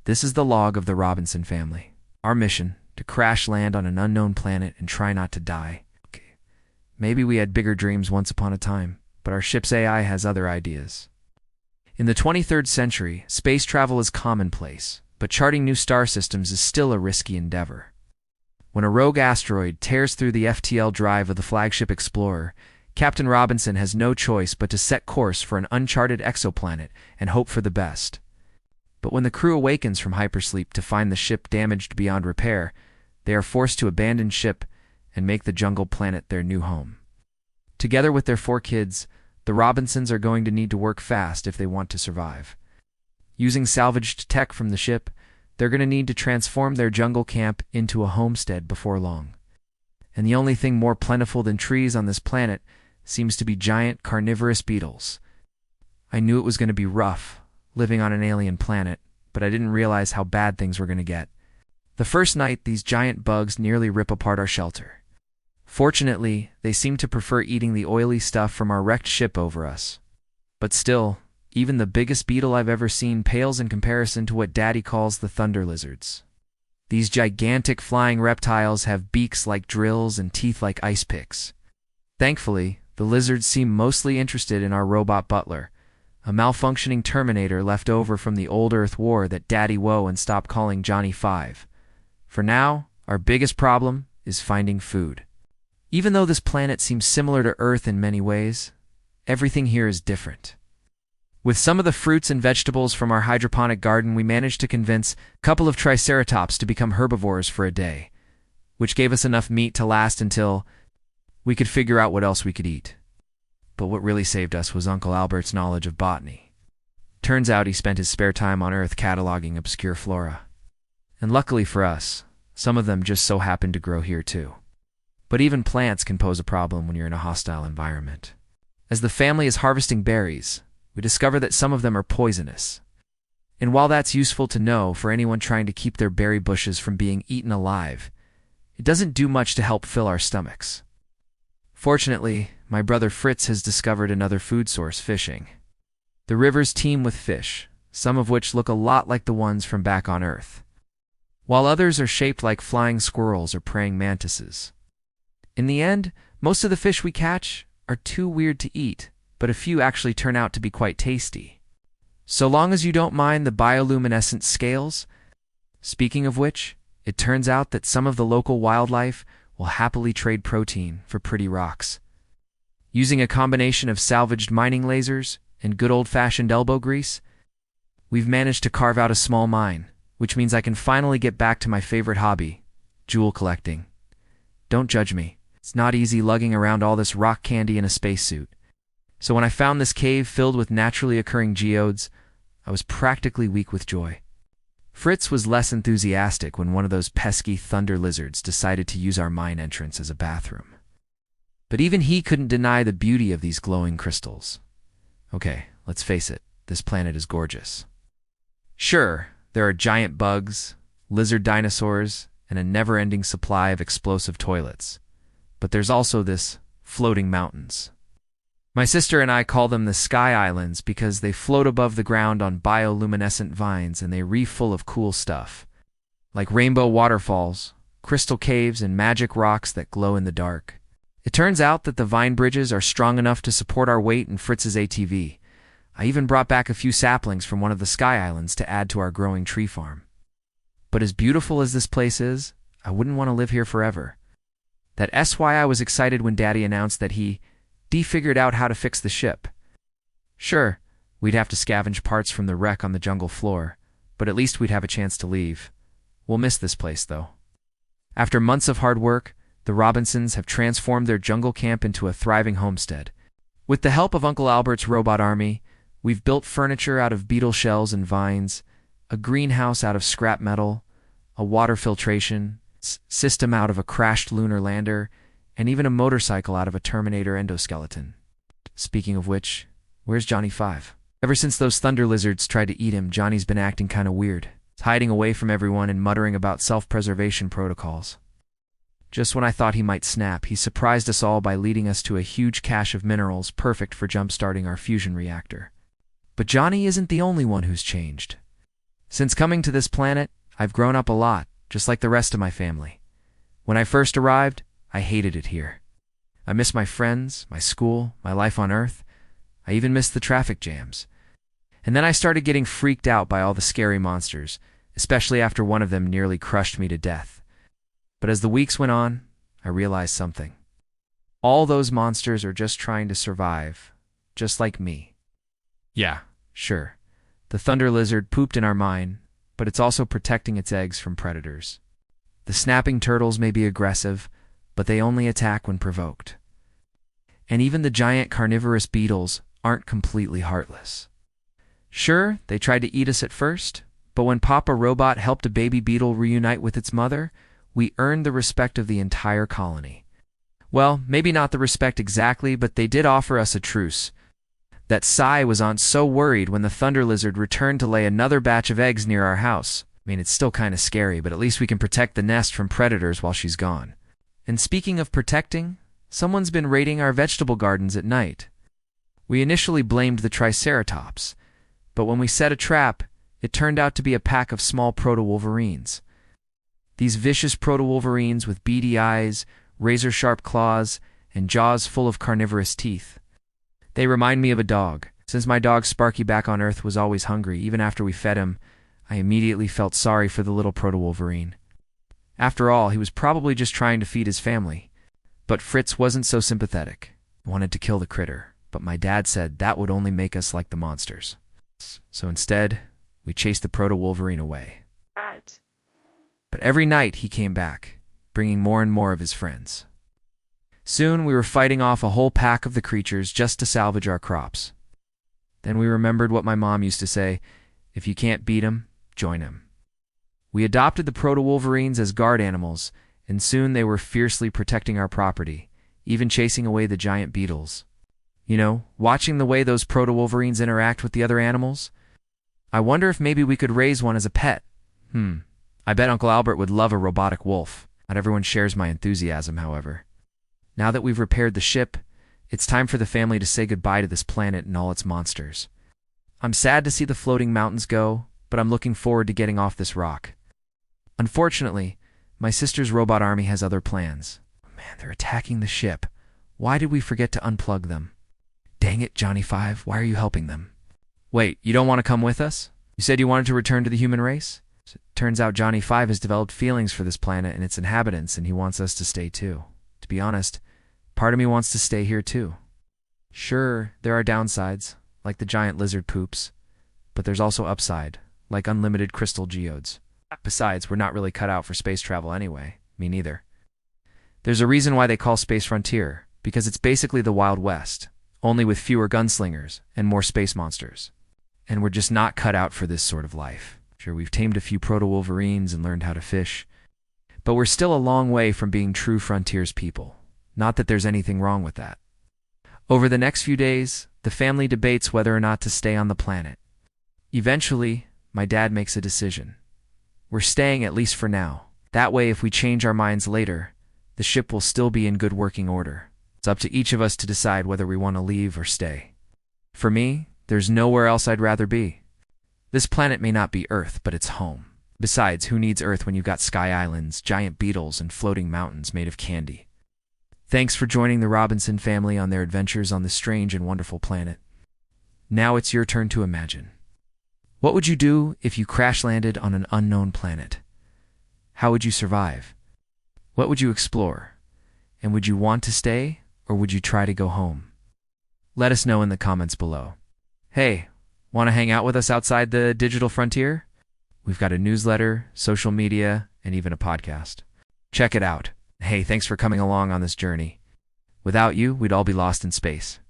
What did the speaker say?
This is the log of the Robinson family. Our mission, to crash land on an unknown planet and try not to die. Okay. Maybe we had bigger dreams once upon a time, but our ship's AI has other ideas. In the 23rd century, space travel is commonplace, but charting new star systems is still a risky endeavor. When a rogue asteroid tears through the FTL drive of the flagship Explorer, Captain Robinson has no choice but to set course for an uncharted exoplanet and hope for the best. But when the crew awakens from hypersleep to find the ship damaged beyond repair, they are forced to abandon ship and make the jungle planet their new home. Together with their 4 kids, the Robinsons are going to need to work fast if they want to survive. Using salvaged tech from the ship, they're going to need to transform their jungle camp into a homestead before long. And the only thing more plentiful than trees on this planet seems to be giant carnivorous beetles. I knew it was going to be rough, living on an alien planet, but I didn't realize how bad things were going to get. The first night, these giant bugs nearly rip apart our shelter. Fortunately, they seem to prefer eating the oily stuff from our wrecked ship over us. But still, even the biggest beetle I've ever seen pales in comparison to what Daddy calls the thunder lizards. These gigantic flying reptiles have beaks like drills and teeth like ice picks. Thankfully, the lizards seem mostly interested in our robot butler, a malfunctioning Terminator left over from the old Earth war that Daddy woe and stopped calling Johnny 5. For now, our biggest problem is finding food. Even though this planet seems similar to Earth in many ways, everything here is different. With some of the fruits and vegetables from our hydroponic garden, we managed to convince a couple of triceratops to become herbivores for a day, which gave us enough meat to last until we could figure out what else we could eat. But what really saved us was Uncle Albert's knowledge of botany. Turns out he spent his spare time on Earth cataloging obscure flora. And luckily for us, some of them just so happened to grow here too. But even plants can pose a problem when you're in a hostile environment. As the family is harvesting berries, we discover that some of them are poisonous. And while that's useful to know for anyone trying to keep their berry bushes from being eaten alive, it doesn't do much to help fill our stomachs. Fortunately, my brother Fritz has discovered another food source: fishing. The rivers teem with fish, some of which look a lot like the ones from back on Earth, while others are shaped like flying squirrels or praying mantises. In the end, most of the fish we catch are too weird to eat, but a few actually turn out to be quite tasty. So long as you don't mind the bioluminescent scales. Speaking of which, it turns out that some of the local wildlife will happily trade protein for pretty rocks. Using a combination of salvaged mining lasers and good old-fashioned elbow grease, we've managed to carve out a small mine, which means I can finally get back to my favorite hobby, jewel collecting. Don't judge me. It's not easy lugging around all this rock candy in a spacesuit. So when I found this cave filled with naturally occurring geodes, I was practically weak with joy. Fritz was less enthusiastic when one of those pesky thunder lizards decided to use our mine entrance as a bathroom. But even he couldn't deny the beauty of these glowing crystals. Okay, let's face it, this planet is gorgeous. Sure, there are giant bugs, lizard dinosaurs, and a never-ending supply of explosive toilets. But there's also this floating mountains. My sister and I call them the Sky Islands because they float above the ground on bioluminescent vines and they reef full of cool stuff, like rainbow waterfalls, crystal caves, and magic rocks that glow in the dark. It turns out that the vine bridges are strong enough to support our weight in Fritz's ATV. I even brought back a few saplings from one of the Sky Islands to add to our growing tree farm. But as beautiful as this place is, I wouldn't want to live here forever. That's why I was excited when Daddy announced that he figured out how to fix the ship. Sure, we'd have to scavenge parts from the wreck on the jungle floor, but at least we'd have a chance to leave. We'll miss this place, though. After months of hard work, the Robinsons have transformed their jungle camp into a thriving homestead. With the help of Uncle Albert's robot army, we've built furniture out of beetle shells and vines, a greenhouse out of scrap metal, a water filtration system out of a crashed lunar lander, and even a motorcycle out of a Terminator endoskeleton. Speaking of which, where's Johnny 5? Ever since those thunder lizards tried to eat him, Johnny's been acting kinda weird. He's hiding away from everyone and muttering about self-preservation protocols. Just when I thought he might snap, he surprised us all by leading us to a huge cache of minerals perfect for jump-starting our fusion reactor. But Johnny isn't the only one who's changed. Since coming to this planet, I've grown up a lot, just like the rest of my family. When I first arrived, I hated it here. I miss my friends, my school, my life on Earth. I even missed the traffic jams. And then I started getting freaked out by all the scary monsters, especially after one of them nearly crushed me to death. But as the weeks went on, I realized something. All those monsters are just trying to survive, just like me. Yeah, sure. The thunder lizard pooped in our mine, but it's also protecting its eggs from predators. The snapping turtles may be aggressive, but they only attack when provoked. And even the giant carnivorous beetles aren't completely heartless. Sure, they tried to eat us at first, but when Papa Robot helped a baby beetle reunite with its mother, we earned the respect of the entire colony. Well, maybe not the respect exactly, but they did offer us a truce. That Psy was so worried when the thunder lizard returned to lay another batch of eggs near our house. I mean, it's still kind of scary, but at least we can protect the nest from predators while she's gone. And speaking of protecting, someone's been raiding our vegetable gardens at night. We initially blamed the Triceratops, but when we set a trap, it turned out to be a pack of small proto-wolverines. These vicious proto-wolverines with beady eyes, razor-sharp claws, and jaws full of carnivorous teeth. They remind me of a dog. Since my dog Sparky back on Earth was always hungry, even after we fed him, I immediately felt sorry for the little proto-wolverine. After all, he was probably just trying to feed his family. But Fritz wasn't so sympathetic. He wanted to kill the critter, but my dad said that would only make us like the monsters. So instead, we chased the proto-wolverine away. But every night he came back, bringing more and more of his friends. Soon we were fighting off a whole pack of the creatures just to salvage our crops. Then we remembered what my mom used to say, if you can't beat 'em, join 'em. We adopted the proto-wolverines as guard animals, and soon they were fiercely protecting our property, even chasing away the giant beetles. You know, watching the way those proto-wolverines interact with the other animals? I wonder if maybe we could raise one as a pet. I bet Uncle Albert would love a robotic wolf. Not everyone shares my enthusiasm, however. Now that we've repaired the ship, it's time for the family to say goodbye to this planet and all its monsters. I'm sad to see the floating mountains go, but I'm looking forward to getting off this rock. Unfortunately, my sister's robot army has other plans. Man, they're attacking the ship. Why did we forget to unplug them? Dang it, Johnny Five, why are you helping them? Wait, you don't want to come with us? You said you wanted to return to the human race? So it turns out Johnny Five has developed feelings for this planet and its inhabitants, and he wants us to stay too. To be honest, part of me wants to stay here too. Sure, there are downsides, like the giant lizard poops, but there's also upside, like unlimited crystal geodes. Besides, we're not really cut out for space travel anyway. Me neither. There's a reason why they call Space Frontier, because it's basically the Wild West, only with fewer gunslingers and more space monsters. And we're just not cut out for this sort of life. Sure, we've tamed a few proto-wolverines and learned how to fish, but we're still a long way from being true frontiers people. Not that there's anything wrong with that. Over the next few days, the family debates whether or not to stay on the planet. Eventually, my dad makes a decision. We're staying at least for now. That way, if we change our minds later, the ship will still be in good working order. It's up to each of us to decide whether we want to leave or stay. For me, there's nowhere else I'd rather be. This planet may not be Earth, but it's home. Besides, who needs Earth when you've got sky islands, giant beetles, and floating mountains made of candy? Thanks for joining the Robinson family on their adventures on this strange and wonderful planet. Now it's your turn to imagine. What would you do if you crash-landed on an unknown planet? How would you survive? What would you explore? And would you want to stay, or would you try to go home? Let us know in the comments below. Hey, want to hang out with us outside the digital frontier? We've got a newsletter, social media, and even a podcast. Check it out. Hey, thanks for coming along on this journey. Without you, we'd all be lost in space.